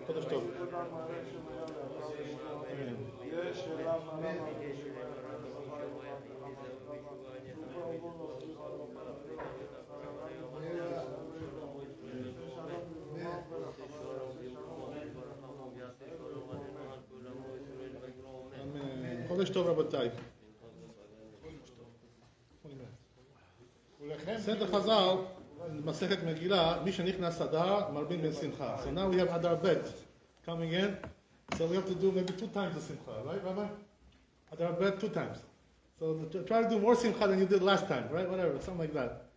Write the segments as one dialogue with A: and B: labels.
A: חודש טוב. חודש טוב רבותיי. סדר חז"ל, מסכת מגילה, מי שנכנס אדר מרבים בשמחה. So now we have Adar Bet coming in. So we have to do maybe 2 times the simcha, right, Rabbi? Adar Bet 2 times. So try to do more simcha than you did last time, right? Whatever, something like that.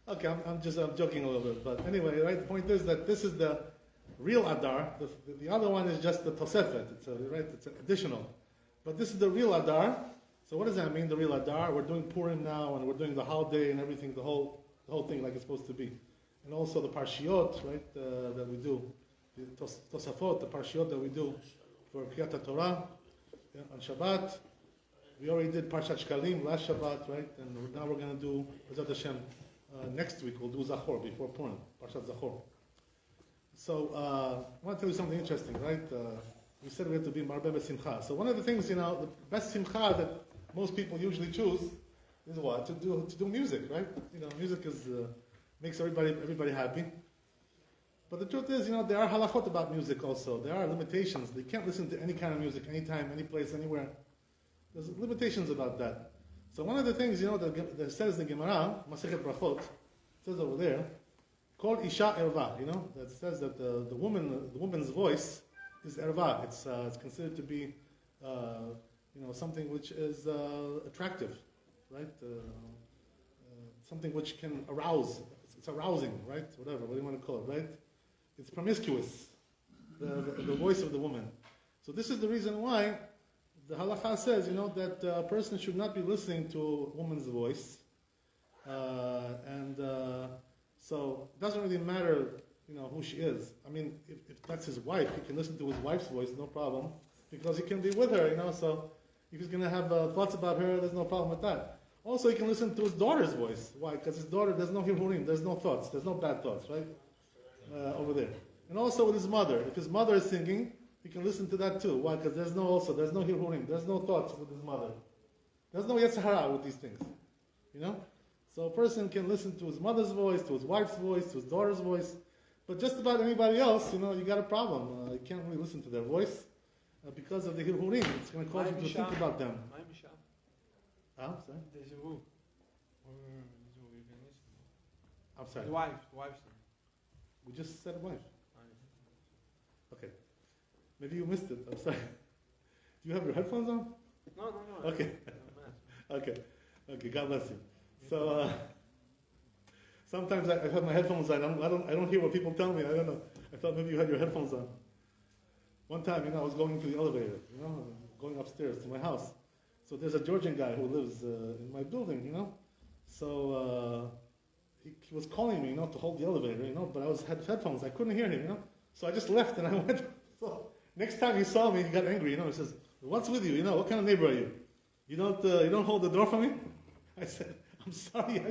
A: Okay, I'm joking a little bit, but anyway, right? The point is that this is the real Adar. The other one is just the Tosefet. It's additional. But this is the real Adar. So what does that mean, the real Adar? We're doing Purim now, and we're doing the holiday and everything, the whole thing like it's supposed to be. And also the Parshiot, right, that we do. The Tosafot, the Parshiot that we do for Kriyat Torah on Shabbat. We already did Parshat Shkalim last Shabbat, right? And now we're going to do, B'ezrat Hashem, next week we'll do Zachor before Purim, Parshat Zachor. So I want to tell you something interesting, right? We said we have to be Marbeh B'Simcha. So one of the things, the best Simcha that most people usually choose is what? To do music, right? Music is makes everybody happy. But the truth is, there are halachot about music also. There are limitations. They can't listen to any kind of music, anytime, any place, anywhere. There's limitations about that. So one of the things, that says the Gemara, Masechet Brachot, says over there, called Isha Erva, that says that the woman's voice is Erva. It's considered to be, something which is attractive, right? Something which can arouse. It's arousing, right? Whatever, what do you want to call it, right? It's promiscuous, the voice of the woman. So this is the reason why the halakha says, that a person should not be listening to a woman's voice. So it doesn't really matter, who she is. I mean, if that's his wife, he can listen to his wife's voice, no problem, because he can be with her, so if he's going to have thoughts about her, there's no problem with that. Also, he can listen to his daughter's voice. Why? Because his daughter, there's no hirhurim, there's no thoughts, there's no bad thoughts, right? Over there. And also with his mother. If his mother is singing, he can listen to that too. Why? Because there's no hirhurim, there's no thoughts with his mother. There's no yetzer hara with these things. So a person can listen to his mother's voice, to his wife's voice, to his daughter's voice. But just about anybody else, you got a problem. You can't really listen to their voice because of the hirhurim. It's going to cause you to think about them. Sorry? I'm sorry.
B: The wife.
A: We just said wife. Okay. Maybe you missed it. I'm sorry. Do you have your headphones on?
B: No.
A: Okay. Okay. God bless you. So sometimes I have my headphones on. I don't hear what people tell me. I don't know. I thought maybe you had your headphones on. One time, I was going to the elevator. Going upstairs to my house. So there's a Georgian guy who lives in my building. So he was calling me, to hold the elevator. But I had headphones. I couldn't hear him. So I just left and I went. So next time he saw me, he got angry. He says, "What's with you? What kind of neighbor are you? You don't hold the door for me?" I said, "I'm sorry.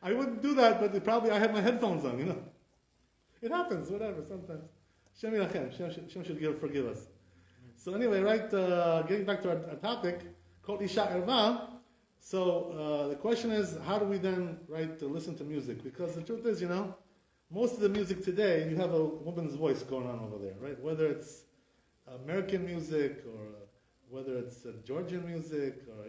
A: I wouldn't do that, but probably I had my headphones on. It happens. Whatever. Sometimes. Shem Yirachem. Shem should forgive us. So anyway, right. Getting back to our topic, called Isha Erva. So the question is, how do we then, to listen to music? Because the truth is, most of the music today, you have a woman's voice going on over there, right? Whether it's American music, or whether it's Georgian music, or,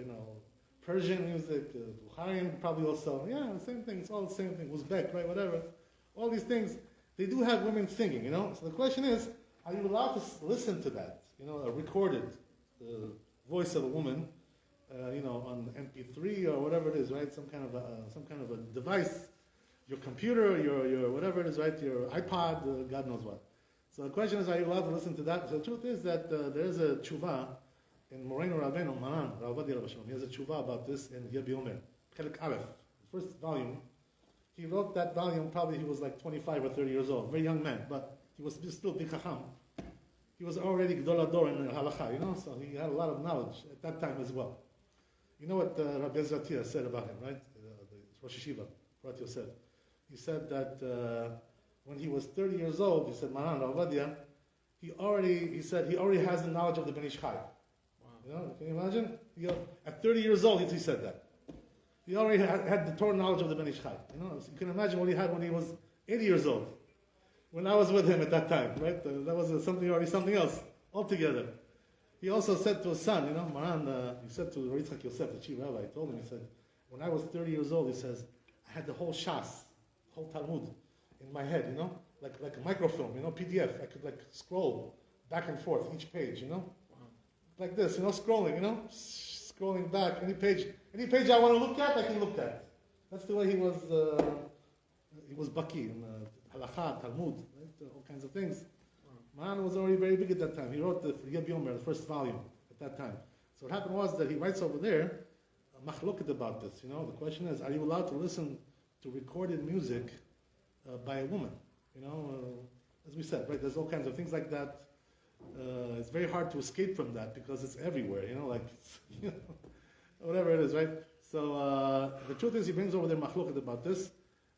A: Persian music, Bukharian probably also. Yeah, same thing. It's all the same thing. Uzbek, right? Whatever. All these things, they do have women singing, So the question is, are you allowed to listen to that? A recorded voice of a woman, on MP3 or whatever it is, right? Some kind of a device, your computer, your whatever it is, right? Your iPod, God knows what. So the question is, are you allowed to listen to that? So the truth is that there is a tshuva in Moreinu Rabbeinu Maran, Rabbi. He has a tshuva about this in Yebi Omer, Chelik Aleph, first volume. He wrote that volume, probably he was like 25 or 30 years old, very young man, but he was still big chacham. He was already Gdol Ador in Halakha, so he had a lot of knowledge at that time as well. You know what Rabbi Ezra said about him, right? Rosh Yeshiva, Rabbi said. he said that when he was 30 years old, he said, Maran Ravadia, he already has the knowledge of the Ben Ish Chai. Wow. Can you imagine? At 30 years old, he said that. He already had the Torah knowledge of the Ben Ish Chai. So you can imagine what he had when he was 80 years old. When I was with him at that time, right? That was something else altogether. He also said to his son, Maran, he said to Yitzchak Yosef, the chief rabbi, he told him, he said, when I was 30 years old, he says, I had the whole Shas, the whole Talmud in my head, like a microfilm, PDF. I could scroll back and forth each page, Wow. Like this, scrolling, scrolling back, any page I want to look at, I can look at. That's the way he was Baki in Halakha, Talmud, right? All kinds of things. Maran was already very big at that time. He wrote the Rabbi Omer, the first volume at that time. So what happened was that he writes over there, machloket about this. The question is, are you allowed to listen to recorded music by a woman? As we said, right? There's all kinds of things like that. It's very hard to escape from that because it's everywhere. Whatever it is, right? So the truth is, he brings over there machloket about this.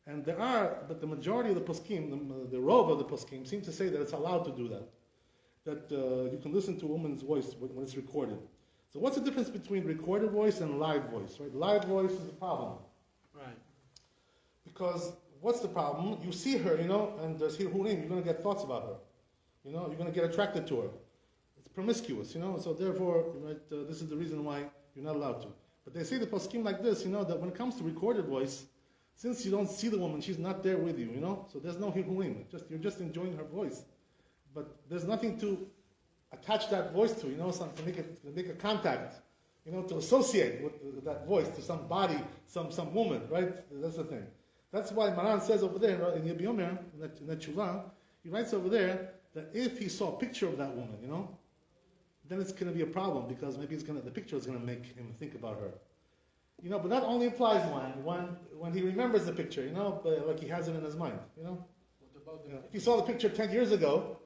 A: And but the majority of the poskim, the rov of the poskim, seem to say that it's allowed to do that. That you can listen to a woman's voice when it's recorded. So what's the difference between recorded voice and live voice, right? Live voice is the problem.
B: Right.
A: Because what's the problem? You see her, and there's hirurim, you're going to get thoughts about her. You're going to get attracted to her. It's promiscuous, so therefore, right, this is the reason why you're not allowed to. But they say the poskim like this, that when it comes to recorded voice, since you don't see the woman, she's not there with you, so there's no hirurim. You're just enjoying her voice. But there's nothing to attach that voice to, to make a contact, to associate with that voice to some body, some woman, right? That's the thing. That's why Maran says over there in Rabbi Omer, in that tshuva, he writes over there that if he saw a picture of that woman, then it's going to be a problem because maybe the picture is going to make him think about her. But that only applies when he remembers the picture, like he has it in his mind,
B: What about
A: if he saw the picture 10 years ago,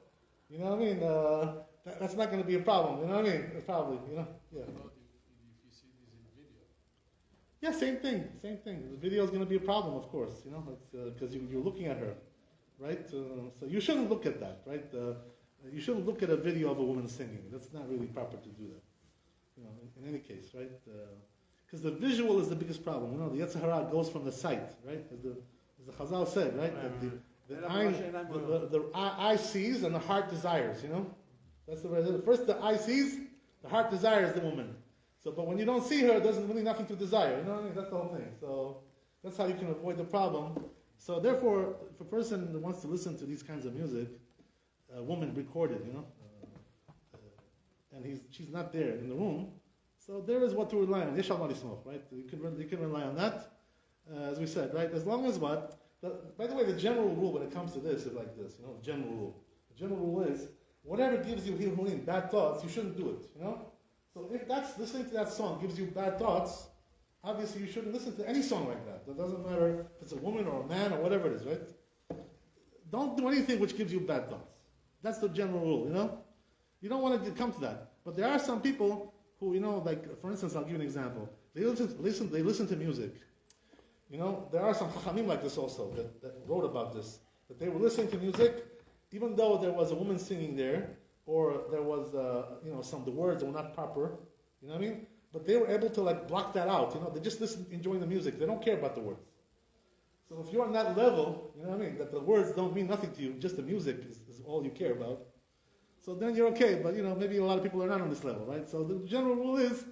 A: that's not going to be a problem, It's probably, yeah.
B: What about if you see this in video?
A: Yeah, same thing. The video is going to be a problem, of course, because you're looking at her, right? So you shouldn't look at that, right? You shouldn't look at a video of a woman singing. That's not really proper to do that, in any case, right? Because the visual is the biggest problem. The Yetzer Hara goes from the sight, right? As the Chazal said, right? The eye sees and the heart desires, That's the way. First the eye sees, the heart desires the woman. So, but when you don't see her, there's really nothing to desire. That's the whole thing. So that's how you can avoid the problem. So therefore, if a person wants to listen to these kinds of music, a woman recorded, and she's not there in the room, so there is what to rely on. Yeshal Smoke, right? You can rely on that, as we said, right? As long as what? By the way, the general rule when it comes to this is like this, the general rule. The general rule is, whatever gives you hirurim, bad thoughts, you shouldn't do it, So if listening to that song gives you bad thoughts, obviously you shouldn't listen to any song like that. It doesn't matter if it's a woman or a man or whatever it is, right? Don't do anything which gives you bad thoughts. That's the general rule, You don't want to come to that. But there are some people who, like, for instance, I'll give you an example. They listen to music. There are some chachamim like this also that wrote about this. That they were listening to music, even though there was a woman singing there, or there was, the words were not proper, you know what I mean? But they were able to block that out, they just listen, enjoying the music. They don't care about the words. So if you're on that level, you know what I mean, that the words don't mean nothing to you, just the music is all you care about. So then you're okay, but maybe a lot of people are not on this level, right? So the general rule is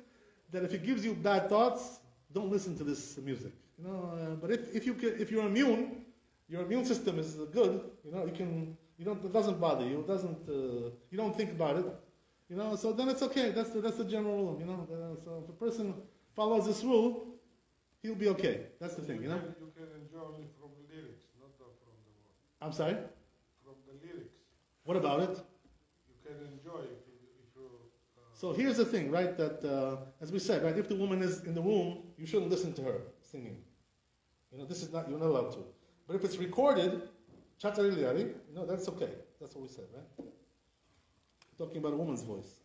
A: that if it gives you bad thoughts, don't listen to this music. But if you're immune, your immune system is good, it doesn't bother you, you don't think about it, so then it's okay. That's the general rule, So if a person follows this rule, he'll be okay. That's the thing,
C: You can enjoy only from the lyrics, not from the words.
A: I'm sorry?
C: From the lyrics.
A: What about it?
C: You can enjoy if you
A: So here's the thing, right? That as we said, right? If the woman is in the room, you shouldn't listen to her singing. You're not allowed to. But if it's recorded, chatariliari, that's okay. That's what we said, right? Talking about a woman's voice.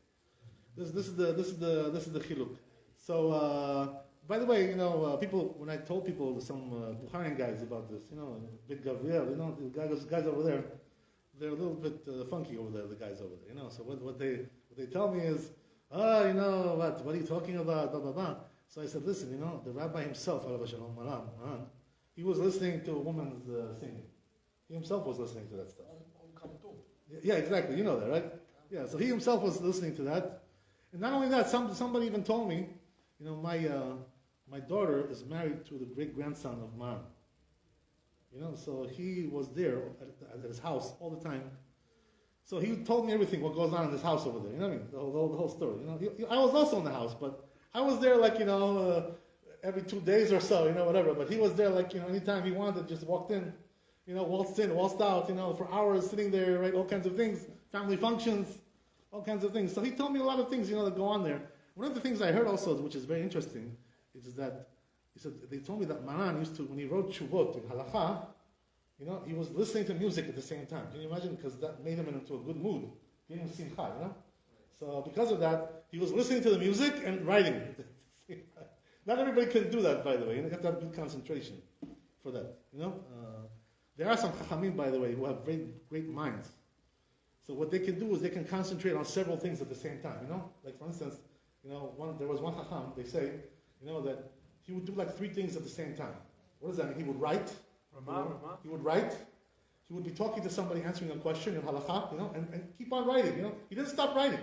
A: This is the chiluk. So by the way, people, when I told people, some Bukharian guys about this, Big Gabriel, the guys over there, they're a little bit funky over there, the guys over there, So what they tell me is, what are you talking about, blah, blah, blah. So I said, listen, the rabbi himself, Maran, he was listening to a woman's singing. He himself was listening to that stuff.
C: On Khartoum.
A: Yeah, exactly. You know that, right? Yeah, so he himself was listening to that. And not only that, somebody even told me, my daughter is married to the great-grandson of Man. So he was there at his house all the time. So he told me everything, what goes on in this house over there. You know what I mean? The whole story. I was also in the house, but I was there every 2 days or so, whatever. But he was there anytime he wanted, just walked in, waltzed in, waltzed out, for hours sitting there, right? All kinds of things, family functions, all kinds of things. So he told me a lot of things, that go on there. One of the things I heard also, which is very interesting, is that he said they told me that Maran used to, when he wrote Shuvot in Halakha, he was listening to music at the same time. Can you imagine? Because that made him into a good mood, gave him simcha, So because of that, he was listening to the music and writing. Not everybody can do that, by the way. You have to have good concentration for that. There are some chachamim, by the way, who have great, great minds. So what they can do is they can concentrate on several things at the same time. Like for instance, there was one chacham. They say, that he would do 3 things at the same time. What does that mean? He would write. He would write. He would be talking to somebody, answering a question in halakha, and keep on writing. He didn't stop writing.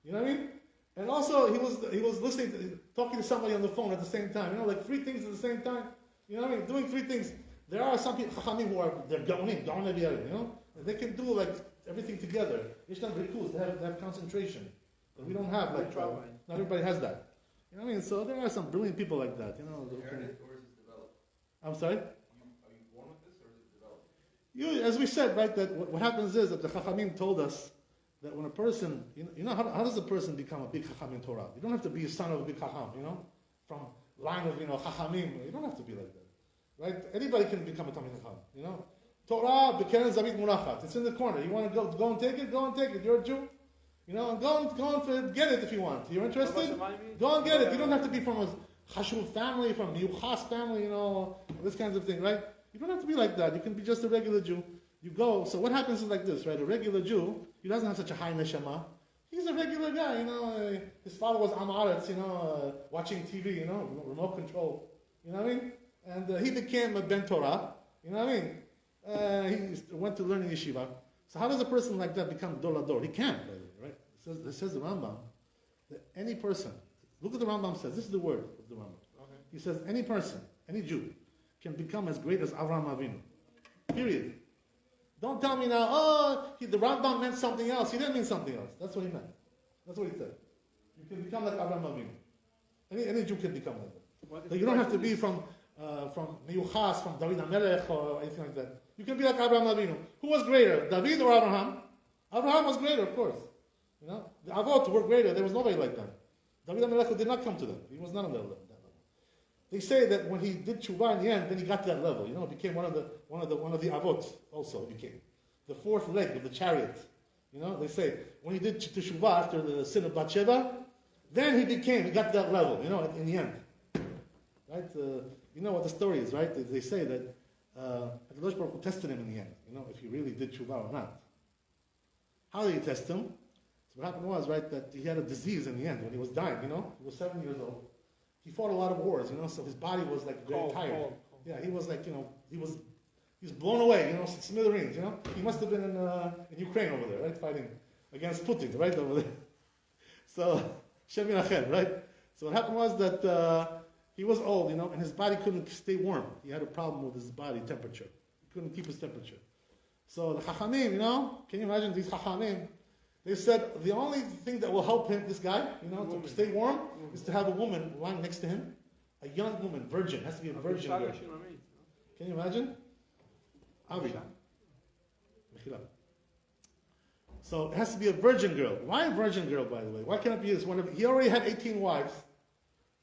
A: You know what I mean? And also, he was listening, talking to somebody on the phone at the same time. 3 things at the same time. You know what I mean? Doing 3 things. There are some people, chachamim, who are, they're going, and they can do everything together. They have concentration. But we don't have, not everybody has that. You know what I mean? So there are some brilliant people like that.
D: Inherited, or is it developed?
A: I'm sorry?
D: Are you born with this, or is it developed?
A: As we said, right, that what happens is that the chachamim told us that when a person, how does a person become a big chacham in Torah? You don't have to be a son of a big chacham, from line of, chachamim. You don't have to be like that. Right? Anybody can become a Talmid Chacham, Torah, B'keren Zavit Munachat. It's in the corner. You want to go and take it? Go and take it. You're a Jew. And go and get it if you want. You're interested? Go and get it. You don't have to be from a Chashuv family, from a Yuchas family, this kinds of thing, right? You don't have to be like that. You can be just a regular Jew. You go. So what happens is like this, right? A regular Jew, he doesn't have such a high neshama. He's a regular guy, His father was Amaretz, watching TV, remote control. You know what I mean? And he became a Ben Torah. You know what I mean? He went to learn in yeshiva. So how does a person like that become Dor Lador? He can't, by the way, right? It says the Rambam that any person, look at the Rambam says, this is the word of the Rambam.
C: Okay.
A: He says any person, any Jew, can become as great as Avraham Avinu. Period. Don't tell me now, the Rambam meant something else. He didn't mean something else. That's what he meant. That's what he said. You can become like Avraham Avinu. Any Jew can become like that. So you don't have to be from Meyuchas, from David HaMelech, or anything like that. You can be like Abraham Avinu. Who was greater, David or Abraham? Abraham was greater, of course. The Avot were greater. There was nobody like them. David HaMelech did not come to them. He was not on that level. They say that when he did tshuva in the end, then he got to that level. Became one of the Avot. Also became the 4th leg of the chariot. They say when he did tshuva after the sin of Bathsheba, then he got to that level. In the end, right? You know what the story is, right? They say that HaKadosh Baruch Hu tested him in the end, if he really did tshuva or not. How did he test him? So what happened was, right, that he had a disease in the end when he was dying, he was 7 years old. He fought a lot of wars, so his body was very tired. Cold. Yeah, he was he was blown away, smithereens, He must have been in Ukraine over there, right, fighting against Putin, right, over there. So, Shem Yinachem, right? So what happened was that he was old, and his body couldn't stay warm. He had a problem with his body temperature. He couldn't keep his temperature. So the Chachamim, can you imagine these Chachamim? They said the only thing that will help him, this guy, to stay warm, is to have a woman lying next to him, a young woman, virgin, has to be a virgin girl. Can you imagine? Avi. So it has to be a virgin girl. Why a virgin girl, by the way? Why can't it be his one of? He already had 18 wives.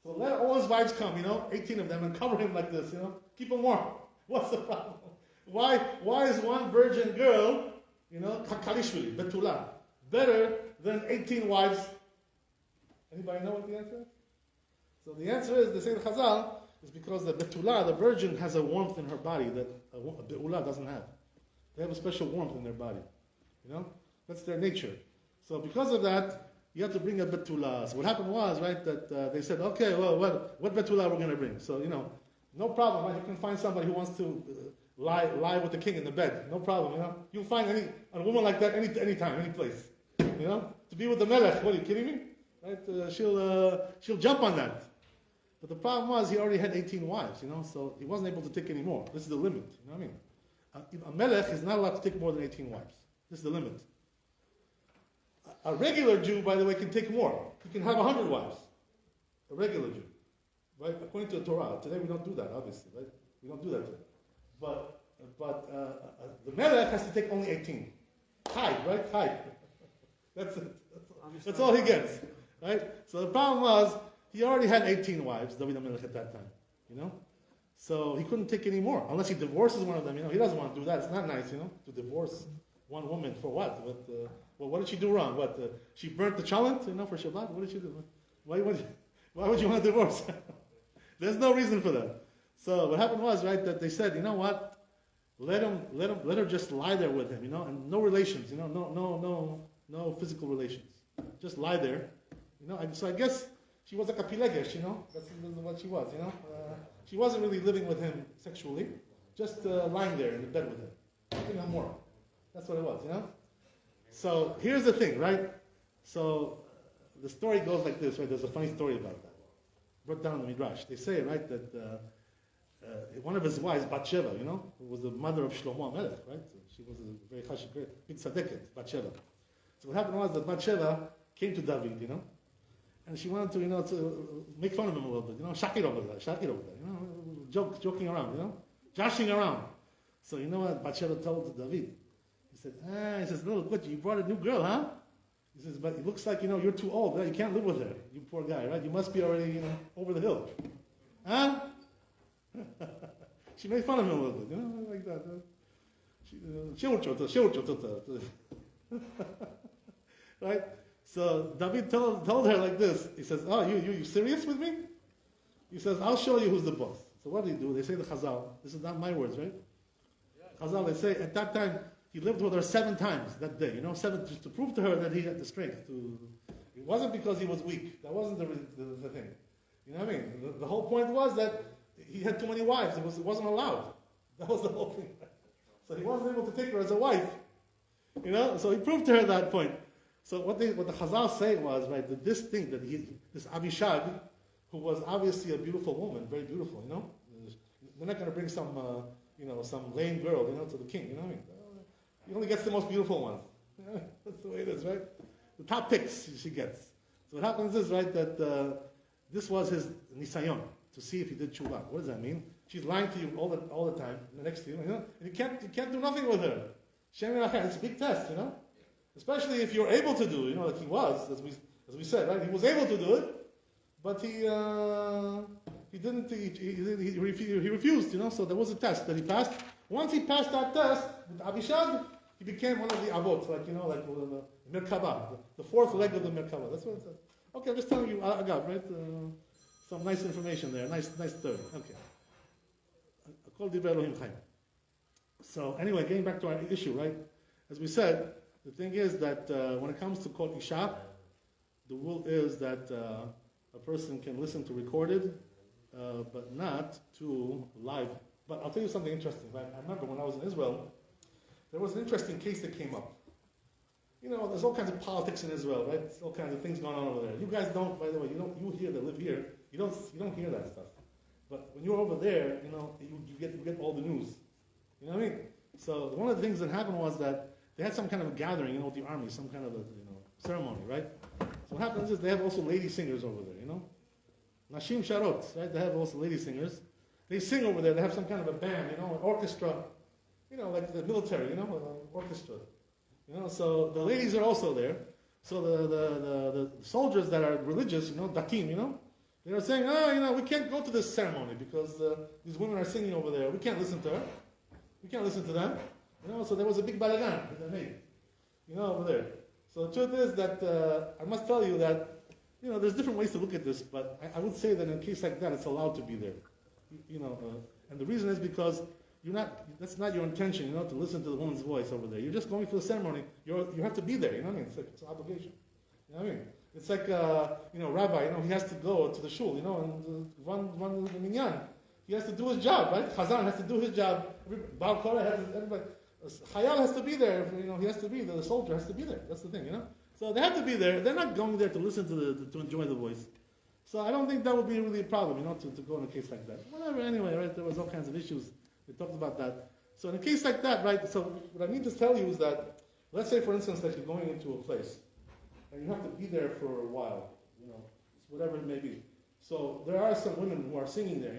A: So let all his wives come, 18 of them, and cover him like this, Keep him warm. What's the problem? Why is one virgin girl, Kalishvili, Betula, better than 18 wives? Anybody know what the answer is? So the answer is, they say the Chazal, is because the Betula, the virgin, has a warmth in her body that a Be'ula doesn't have. They have a special warmth in their body. You know? That's their nature. So because of that, you have to bring a Betula. So what happened was, right, that they said, okay, well, what Betula we're going to bring? So, no problem, right? You can find somebody who wants to lie with the king in the bed. No problem, You'll find a woman like that any time, any place. To be with the Melech, what are you kidding me? Right? She'll jump on that. But the problem was he already had 18 wives, so he wasn't able to take any more. This is the limit, you know what I mean? A Melech is not allowed to take more than 18 wives. This is the limit. A regular Jew, by the way, can take more. He can have 100 wives. A regular Jew. Right? According to the Torah. Today we don't do that, obviously, right? We don't do that today. But the Melech has to take only 18. Chai, right? Chai. That's it. That's all he gets. Right? So the problem was, he already had 18 wives, David HaMelech at that time. So he couldn't take any more. Unless he divorces one of them, he doesn't want to do that. It's not nice, to divorce one woman for what? What did she do wrong? She burnt the chalent, for Shabbat? What did she do? Why would you want to divorce? There's no reason for that. So what happened was, right, that they said, you know what? Let her just lie there with him, and no relations, no physical relations. Just lie there, So I guess she was like a pilegesh, That's what she was, She wasn't really living with him sexually, just lying there in the bed with him. Nothing more. That's what it was, So here's the thing, right? So the story goes like this, right? There's a funny story about that. Brought down in the Midrash. They say, right, that one of his wives, Batsheva, who was the mother of Shlomo HaMelech, right? So she was a very big tzaddiket, Batsheva. So what happened was that Batsheva came to David, and she wanted to, to make fun of him a little bit, shakir over there, joking around, joshing around. So you know what Batsheva told David? He says, no, what, you brought a new girl, huh? He says, but it looks like, you're too old, right? You can't live with her, you poor guy, right? You must be already, over the hill. Huh? She made fun of him a little bit, like that. Right? So David told her like this. He says, oh, you serious with me? He says, I'll show you who's the boss. So what do? They say the Chazal. This is not my words, right? Chazal, they say, at that time, he lived with her 7 times that day, 7, just to prove to her that he had the strength to... It wasn't because he was weak. That wasn't the thing. You know what I mean? The whole point was that he had too many wives. It wasn't allowed. That was the whole thing. So he wasn't able to take her as a wife. So he proved to her that point. So what the Chazal say was, right, that this thing, this Abishag, who was obviously a beautiful woman, very beautiful, they're not going to bring some lame girl, to the king, what I mean? He only gets the most beautiful ones. That's the way it is, right? The top picks she gets. So what happens is, right, that this was his nisayon, to see if he did tshuva. What does that mean? She's lying to you all the time, next to you, and you can't do nothing with her. Shem Yerachah, it's a big test, Especially if you're able to do it, like he was, as we said, right? He was able to do it, but he didn't. He refused, So there was a test that he passed. Once he passed that test with Abishag, he became one of the avot, like the Merkava, the 4th leg of the Merkava. That's what it says. Okay, I'm just telling you, Agav, right? Some nice information there, nice story. Okay. Kol divrei Elohim Chaim. So anyway, getting back to our issue, right? As we said, the thing is that when it comes to Kol Isha, the rule is that a person can listen to recorded, but not to live. But I'll tell you something interesting. Right? I remember when I was in Israel, there was an interesting case that came up. There's all kinds of politics in Israel, right? There's all kinds of things going on over there. You guys don't, by the way, you here that live here, you don't hear that stuff. But when you're over there, you get all the news. You know what I mean? So one of the things that happened was that they had some kind of a gathering, with the army, some kind of a ceremony, right? So what happens is they have also lady singers over there, Nashim Sharot, right? They have also lady singers. They sing over there. They have some kind of a band, an orchestra, like the military, an orchestra. So the ladies are also there. So the soldiers that are religious, datim, they're saying, we can't go to this ceremony because these women are singing over there. We can't listen to her. We can't listen to them. So there was a big balagan that they made, over there. So the truth is that I must tell you that there's different ways to look at this, but I would say that in a case like that, it's allowed to be there. And the reason is because that's not your intention, to listen to the woman's voice over there. You're just going for the ceremony. You have to be there, you know what I mean? It's an obligation. You know what I mean? It's like, Rabbi, he has to go to the shul, and run the minyan. He has to do his job, right? Chazan has to do his job. Baal Korah everybody. Chayal has to be there. He has to be there. The soldier has to be there. That's the thing, So they have to be there. They're not going there to listen to enjoy the voice. So I don't think that would be really a problem, to go in a case like that. Whatever, anyway, right? There was all kinds of issues. We talked about that. So in a case like that, right? So what I need to tell you is that, let's say, for instance, that you're going into a place, and you have to be there for a while, whatever it may be. So there are some women who are singing there,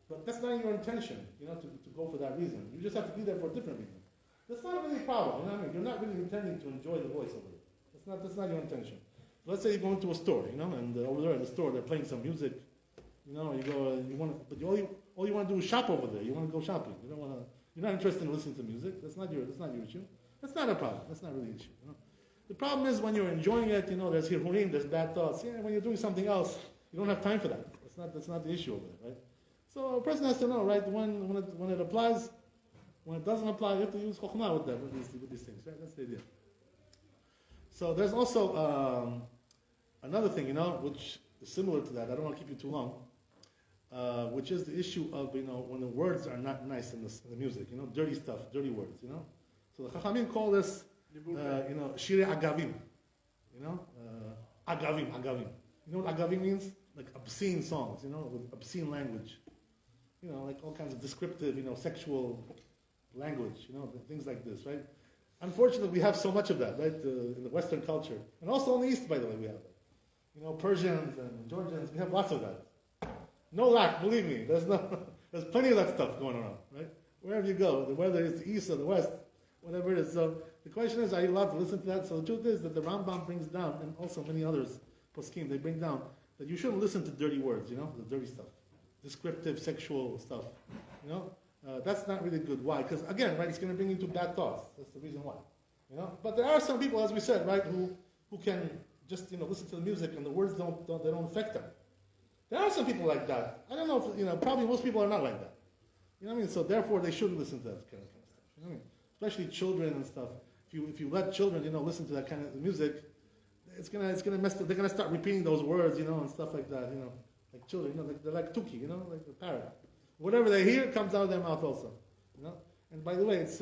A: but that's not your intention, to go for that reason. You just have to be there for a different reason. That's not really a problem, you know what I mean? You're not really intending to enjoy the voice over there. That's not your intention. Let's say you go into a store, and over there at the store they're playing some music, you go, but all you want to do is shop over there. You want to go shopping. You're not interested in listening to music. That's not your issue. That's not a problem. That's not really an issue. The problem is when you're enjoying it, there's hirurim, there's bad thoughts. Yeah, when you're doing something else, you don't have time for that. That's not the issue over there, right? So a person has to know, right, when it applies, when it doesn't apply, you have to use chokhmah with them, with these things, right? That's the idea. So there's also another thing, which is similar to that. I don't want to keep you too long, which is the issue of, when the words are not nice in the music, dirty stuff, dirty words, So the Chachamim call this, shirei agavim, agavim. You know what agavim means? Like obscene songs, with obscene language. Like all kinds of descriptive, sexual language, things like this, right? Unfortunately, we have so much of that, right, in the Western culture. And also in the East, by the way, we have that. Persians and Georgians, we have lots of that. No lack, believe me. There's plenty of that stuff going around, right? Wherever you go, whether it's the East or the West, whatever it is. So the question is, are you allowed to listen to that? So the truth is that the Rambam brings down, and also many others, poskim, they bring down, that you shouldn't listen to dirty words, the dirty stuff. Descriptive, sexual stuff, that's not really good. Why? Because again, right, it's going to bring you to bad thoughts. That's the reason why, But there are some people, as we said, right, who can just listen to the music and the words don't affect them. There are some people like that. I don't know if probably most people are not like that. You know what I mean? So therefore, they shouldn't listen to that kind of stuff. You know what I mean? Especially children and stuff. If you let children listen to that kind of music, it's gonna mess. They're gonna start repeating those words, and stuff like that. Like children, they're like tuki, like the parrot. Whatever they hear comes out of their mouth also. And by the way, it's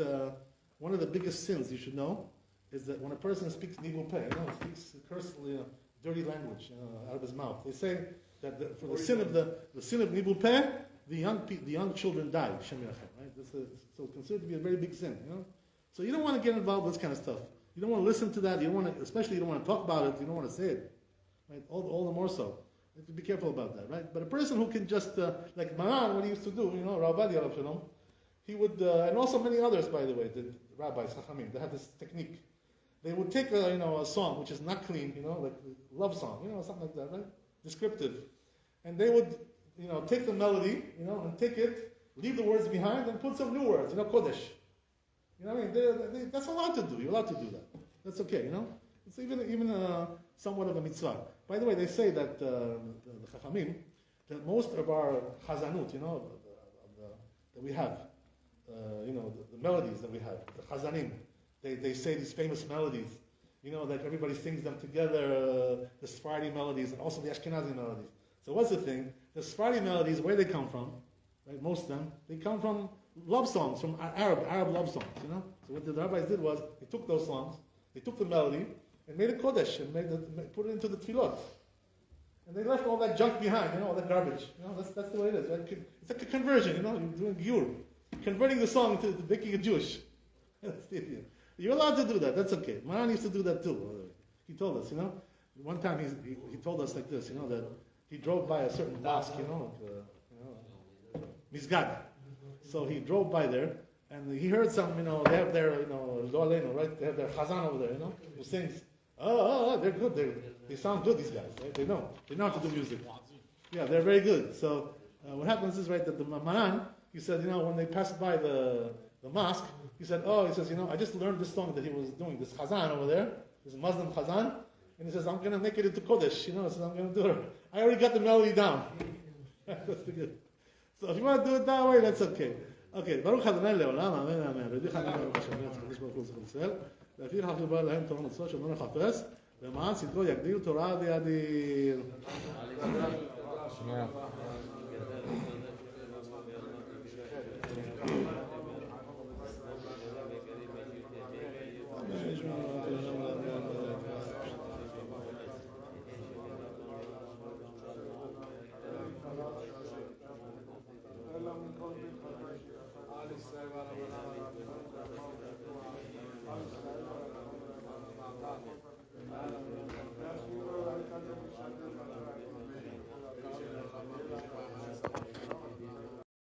A: one of the biggest sins you should know is that when a person speaks nivul peh, speaks cursive, dirty language out of his mouth, they say that for the sin of nivul peh, the young children die. Shem Yirachem, right? So considered to be a very big sin. So you don't want to get involved with this kind of stuff. You don't want to listen to that. You don't want to, especially you don't want to talk about it. You don't want to say it, right? All the more so. You have to be careful about that, right? But a person who can just, like Maran, what he used to do, Rabbi, he would, and also many others, by the way, the rabbis, Chachamim, they had this technique. They would take a song which is not clean, like a love song, something like that, right? Descriptive. And they would, take the melody, and take it, leave the words behind, and put some new words, Kodesh. You know what I mean? That's allowed to do. You're allowed to do that. That's okay, It's even somewhat of a mitzvah. By the way, they say that the Chachamim, that most of our chazanut, that we have, the melodies that we have, the chazanim, they say these famous melodies, that everybody sings them together, the Sephardi melodies, and also the Ashkenazi melodies. So what's the thing? The Sephardi melodies, where they come from, right? Most of them, they come from love songs, from Arab love songs, So what the rabbis did was, they took those songs, they took the melody, and made a kodesh, and put it into the tefillot. And they left all that junk behind, all that garbage. That's the way it is. Right? It's like a conversion, you're doing giur. Converting the song to making it Jewish. That's the idea. You're allowed to do that, that's okay. Maran used to do that too. He told us, one time he told us like this, that he drove by a certain mosque, Mizgad. So he drove by there, and he heard some, they have their, Lo Aleinu, right? They have their chazan over there, who sings. They're good. They sound good, these guys, right? They know how to do music. Yeah, they're very good. So what happens is, right, that the Maran, he said, when they passed by the mosque, he said, I just learned this song that he was doing, this chazan over there, this Muslim chazan, And he says, I'm going to make it into Kodesh. You know, he says, I'm going to do it. I already got the melody down. That's the good. So if you want to do it that way, that's okay. Okay, ברוך ה' לעולם, אמן אמן. וידיך אני ברוך השם, הקדוש ברוך הוא זכר ישראל. לפיכך יבוא להם תורה מצוות שאמרנו לחפש, למען צדקו יגדיל תורה וידיר.